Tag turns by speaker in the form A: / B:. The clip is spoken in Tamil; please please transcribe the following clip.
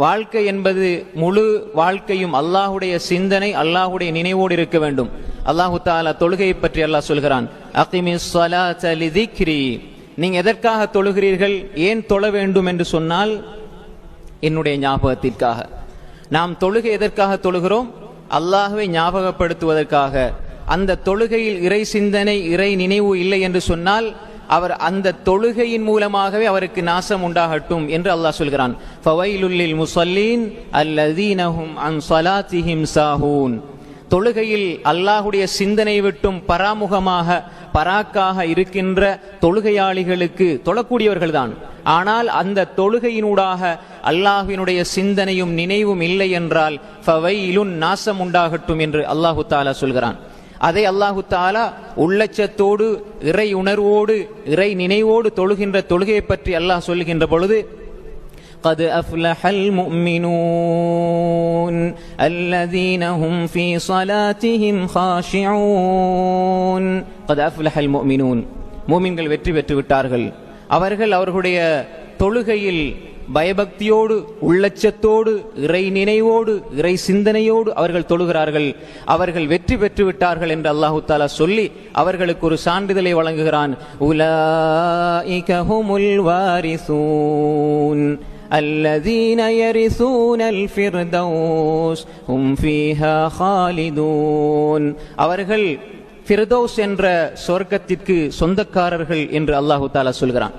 A: வாழ்க்கை என்பது முழு வாழ்க்கையும் அல்லாஹுடைய சிந்தனை, அல்லாஹுடைய நினைவோடு இருக்க வேண்டும். அல்லாஹு தஆலா தொழுகையை பற்றி அல்லாஹ் சொல்கிறான், அகிமிஸ் ஸலாத லிதிக்ரி. நீங்க எதற்காக தொழுகிறீர்கள், ஏன் தொழ வேண்டும் என்று சொன்னால் என்னுடைய ஞாபகத்திற்காக. நாம் தொழுகை எதற்காக தொழுகிறோம்? அல்லாஹ்வை ஞாபகப்படுத்துவதற்காக. அந்த தொழுகையில் இறை சிந்தனை, இறை நினைவு இல்லை என்று சொன்னால் அவர் அந்த தொழுகையின் மூலமாகவே அவருக்கு நாசம் உண்டாகட்டும் என்று அல்லாஹ் சொல்கிறான். ஃபவைலுல் லில் முஸல்லீன் அல்லதீன ஹும் அன் ஸலாத்திஹிம் சாஹூன். தொழுகையில் அல்லாஹுடைய சிந்தனை விட்டும் பராமுகமாக பராக்காக இருக்கின்ற தொழுகையாளிகளுக்கு, தொழக்கூடியவர்கள்தான், ஆனால் அந்த தொழுகையினூடாக அல்லாஹ்வினுடைய சிந்தனையும் நினைவும் இல்லை என்றால் ஃபவைலுன், நாசம் உண்டாகட்டும் என்று அல்லாஹு தஆலா சொல்கிறான். அதை அல்லாஹு தஆலா உள்ளச்சத்தோடு, இறை உணர்வோடு, இறை நினைவோடு தொழுகின்ற தொழுகையை பற்றி அல்லாஹ் சொல்லுகின்ற பொழுது, قد أفلح المؤمنون الذين هم في صلاتهم خاشعون. قد أفلح المؤمنون. மூமின்கள் வெற்றி பெற்று விட்டார்கள். அவர்கள் அவர்களுடைய தொழுகையில் பயபக்தியோடு, உள்ளச்சத்தோடு, இறை நினைவோடு, இறை சிந்தனையோடு அவர்கள் தொழுகிறார்கள். அவர்கள் வெற்றி பெற்று விட்டார்கள் என்று அல்லாஹு தஆலா சொல்லி அவர்களுக்கு ஒரு சான்றிதழை வழங்குகிறான். உலாயிக ஹுமுல் வாரிசூன் الذين يرثون الفردوس هم فيها خالدون. அவர்கள் ஃபிர்தௌஸ் என்ற சொர்க்கத்திற்கு சொந்தக்காரர்கள் என்று அல்லாஹு தஆலா சொல்கிறான்.